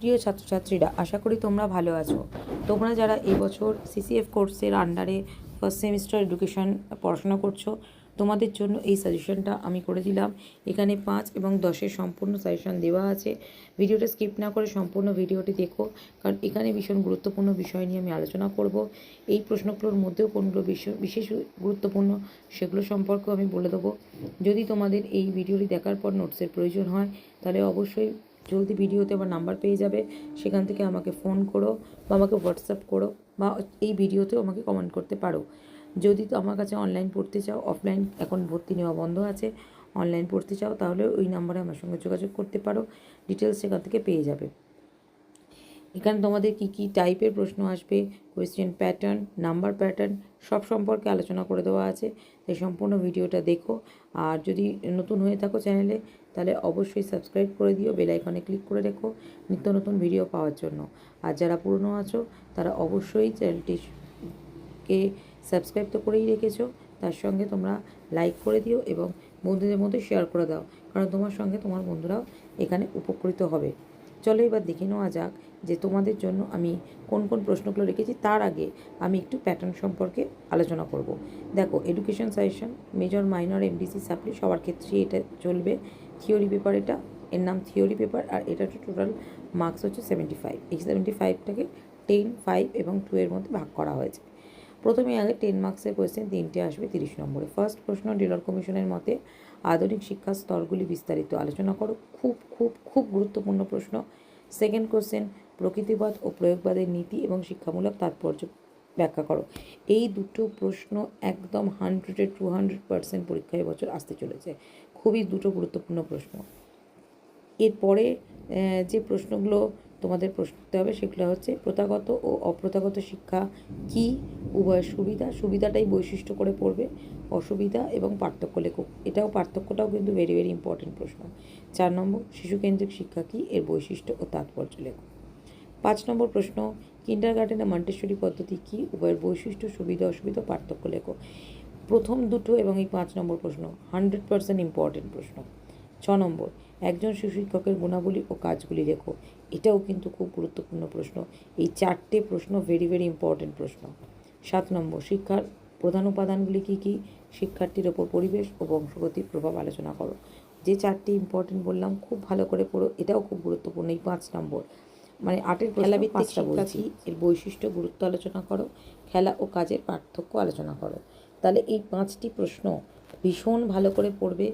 প্রিয় ছাত্রছাত্রীরা, আশা করি তোমরা ভালো আছো। তোমরা যারা এই বছর সিসিএফ কোর্সের আন্ডারে ফার্স্ট সেমিস্টার এডুকেশন পড়াশোনা করছো, তোমাদের জন্য এই সাজেশনটা আমি করে দিলাম। এখানে 5 এবং 10-এর সম্পূর্ণ সাজেশন দেওয়া আছে। ভিডিওটা স্কিপ না করে সম্পূর্ণ ভিডিওটি দেখো, কারণ এখানে ভীষণ গুরুত্বপূর্ণ বিষয় নিয়ে আমি আলোচনা করব। এই প্রশ্নগুলোর মধ্যেও কোনগুলো বিশেষ গুরুত্বপূর্ণ সেগুলো সম্পর্কেও আমি বলে দেবো। যদি তোমাদের এই ভিডিওটি দেখার পর নোটসের প্রয়োজন হয়, তাহলে অবশ্যই জলদি ভিডিওতে আমার নাম্বার পেয়ে যাবে, সেখান থেকে আমাকে ফোন করো বা আমাকে হোয়াটসঅ্যাপ করো বা এই ভিডিওতেও আমাকে কমেন্ট করতে পারো। যদি তো আমার কাছে অনলাইন পড়তে চাও, অফলাইন এখন ভর্তি নেওয়া বন্ধ আছে, অনলাইন পড়তে চাও তাহলে ওই নাম্বারে আমার সঙ্গে যোগাযোগ করতে পারো, ডিটেলস সেখান থেকে পেয়ে যাবে। এখানে তোমাদের কী কী টাইপের প্রশ্ন আসবে, কোয়েশ্চেন প্যাটার্ন, নাম্বার প্যাটার্ন সব সম্পর্কে আলোচনা করে দেওয়া আছে। তাই সম্পূর্ণ ভিডিওটা দেখো। আর যদি নতুন হয়ে থাকো চ্যানেলে, তাহলে অবশ্যই সাবস্ক্রাইব করে দিও, বেল আইকনে ক্লিক করে রেখো নিত্য নতুন ভিডিও পাওয়ার জন্য। আর যারা পুরনো আছো তারা অবশ্যই চ্যানেলটিকে সাবস্ক্রাইব তো করেই রেখেছো, তার সঙ্গে তোমরা লাইক করে দিও এবং বন্ধুদের মধ্যে শেয়ার করে দাও, কারণ তোমার সঙ্গে তোমার বন্ধুরাও এখানে উপকৃত হবে। চলো এবার দেখে নেওয়া যাক যে তোমাদের জন্য আমি কোন কোন প্রশ্নগুলো রেখেছি। তার আগে আমি একটু প্যাটার্ন সম্পর্কে আলোচনা করব। দেখো, education suggestion major minor MDC supply সবার ক্ষেত্রেই এটা চলবে। থিওরি পেপার, এটা এর নাম থিওরি পেপার, আর এটা টোটাল মার্কস হচ্ছে 75। এই 75টাকে 10, 5 এবং 2 এর মধ্যে ভাগ করা হয়েছে। প্রথমে আগে 10 মার্কসের কোয়েশ্চেন 3টে আসবে 30 নম্বরে। ফার্স্ট প্রশ্ন, ডিলর কমিশনের মতে আধুনিক শিক্ষার স্তরগুলি বিস্তারিত আলোচনা করো। খুব খুব খুব গুরুত্বপূর্ণ প্রশ্ন। সেকেন্ড কোশ্চেন, প্রকৃতিবাদ ও প্রয়োগবাদের নীতি এবং শিক্ষামূলক তাৎপর্য ব্যাখ্যা করো। এই দুটো প্রশ্ন একদম 100-200% পরীক্ষায় বছর আসতে চলেছে। খুবই দুটো গুরুত্বপূর্ণ প্রশ্ন। এরপরে যে প্রশ্নগুলো তোমাদের প্রশ্ন করতে হবে সেগুলো হচ্ছে প্রথাগত ও অপ্রথাগত শিক্ষা কি, উভয়ের সুবিধাটাই বৈশিষ্ট্য করে পড়বে, অসুবিধা এবং পার্থক্য লেখো। পার্থক্যটাও কিন্তু ভেরি ভেরি ইম্পর্টেন্ট প্রশ্ন। 4 নম্বর, শিশুকেন্দ্রিক শিক্ষা কি, এর বৈশিষ্ট্য ও তাৎপর্য লেখো। 5 নম্বর প্রশ্ন, কিন্ডারগার্টেনে মন্টেসরি পদ্ধতি কি, উভয়ের বৈশিষ্ট্য, সুবিধা অসুবিধা, পার্থক্য লেখো। প্রথম দুটো এবং এই 5 নম্বর প্রশ্ন 100% ইম্পর্টেন্ট প্রশ্ন। 6 নম্বর, একজন সুশিক্ষকের গুণাবলী ও কাজগুলি লেখো। এটাও কিন্তু খুব গুরুত্বপূর্ণ প্রশ্ন। এই 4টে প্রশ্ন ভেরি ভেরি ইম্পর্টেন্ট প্রশ্ন। 7 নম্বর, শিক্ষার প্রধান উপাদানগুলি কী কী, শিক্ষার্থীর ওপর পরিবেশ ও বংশগতির প্রভাব আলোচনা করো। যে 4টে ইম্পর্টেন্ট বললাম খুব ভালো করে পড়ো, এটাও খুব গুরুত্বপূর্ণ। এই 5 নম্বর মানে 8-এর খেলাভিত্তিক শিক্ষা কি, এর বৈশিষ্ট্য গুরুত্ব আলোচনা করো, খেলা ও কাজের পার্থক্য আলোচনা করো। তাহলে এই 5টি প্রশ্ন ভীষণ ভালো করে পড়বে।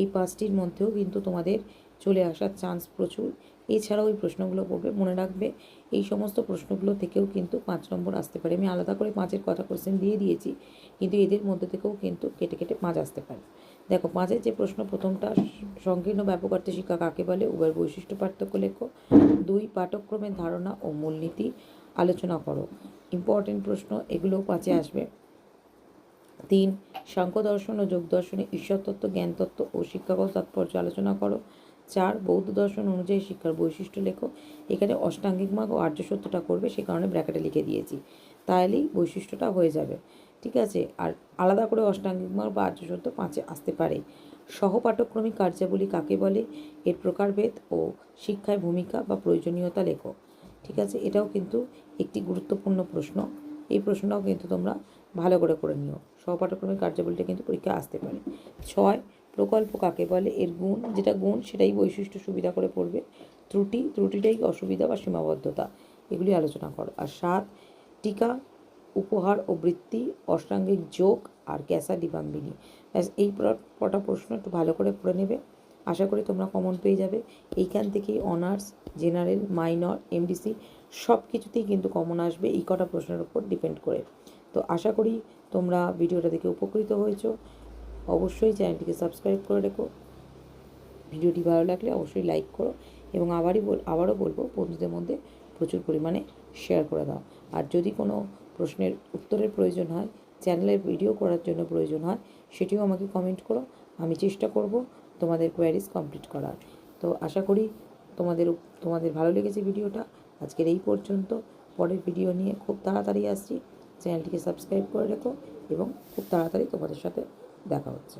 এই 5টির মধ্যেও কিন্তু তোমাদের চলে আসার চান্স প্রচুর। এছাড়াও ওই প্রশ্নগুলো পড়বে, মনে রাখবে এই সমস্ত প্রশ্নগুলো থেকেও কিন্তু 5 নম্বর আসতে পারে। আমি আলাদা করে 5-এর কথা কোশ্চেন দিয়ে দিয়েছি, কিন্তু এদের মধ্যে থেকেও কিন্তু কেটে কেটে 5 আসতে পারে। দেখো, 5-এর যে প্রশ্ন, প্রথমটা, সংকীর্ণ ব্যাপকার্থে শিক্ষা কাকে বলে, উভয়ের বৈশিষ্ট্য পার্থক্য লেখো। 2, পাঠ্যক্রমের ধারণা ও মূলনীতি আলোচনা করো। ইম্পর্টেন্ট প্রশ্ন, এগুলোও 5-এ আসবে। 3, সাংখ্য দর্শন ও যোগ দর্শনে ঈশ্বরতত্ত্ব, জ্ঞানতত্ত্ব ও শিক্ষাগত তাৎপর্য আলোচনা করো। 4, বৌদ্ধ দর্শন অনুযায়ী শিক্ষার বৈশিষ্ট্য লেখো। এখানে অষ্টাঙ্গিক মার্গ ও আর্য সত্যটা করবে, সে কারণে ব্র্যাকেটে লিখে দিয়েছি, তাহলেই বৈশিষ্ট্যটা হয়ে যাবে। ঠিক আছে, আর আলাদা করে অষ্টাঙ্গিক মার্গ বা আর্য সত্য 5-এ আসতে পারে। সহপাঠক্রমিক কার্যাবলী কাকে বলে, এর প্রকারভেদ ও শিক্ষায় ভূমিকা বা প্রয়োজনীয়তা লেখো। ঠিক আছে, এটাও কিন্তু একটি গুরুত্বপূর্ণ প্রশ্ন। এই প্রশ্নটাও কিন্তু তোমরা ভালো করে নিও। সহপাঠক্রমিক কার্যাবলীটা কিন্তু পরীক্ষায় আসতে পারে। 6, প্রকল্প কাকে বলে, এর গুণ, যেটা গুণ সেটাই বৈশিষ্ট্য সুবিধা করে পড়বে। ত্রুটিটাই অসুবিধা বা সীমাবদ্ধতা, এগুলি আলোচনা করো। আর 7, টিকা, উপহার ও বৃত্তি, অষ্টাঙ্গিক যোগ আর ক্যাসা ডিবাম্বিনী। ব্যাস, এই কটা প্রশ্ন একটু ভালো করে পড়ে নেবে, আশা করি তোমরা কমন পেয়ে যাবে। এইখান থেকেই অনার্স, জেনারেল, মাইনর, এমডিসি সব কিছুতেই কিন্তু কমন আসবে এই কটা প্রশ্নের উপর ডিপেন্ড করে। তো আশা করি তোমরা ভিডিওটা দেখে উপকৃত হয়েছো। অবশ্যই চ্যানেলটিকে সাবস্ক্রাইব করে রেখো। ভিডিওটি ভালো লাগলে অবশ্যই লাইক করো এবং আবারও বলবো, বন্ধুদের মধ্যে প্রচুর পরিমাণে শেয়ার করে দাও। আর যদি কোনো প্রশ্নের উত্তরের প্রয়োজন হয়, চ্যানেলের ভিডিও করার জন্য প্রয়োজন হয়, সেটিও আমাকে কমেন্ট করো। আমি চেষ্টা করব তোমাদের কোয়ারিজ কমপ্লিট করার। তো আশা করি তোমাদের ভালো লেগেছে ভিডিওটা। আজকের এই পর্যন্ত। পরের ভিডিও নিয়ে খুব তাড়াতাড়ি আসছি। চ্যানেলটিকে সাবস্ক্রাইব করে রেখো এবং খুব তাড়াতাড়ি তোমাদের সাথে দেখা হচ্ছে।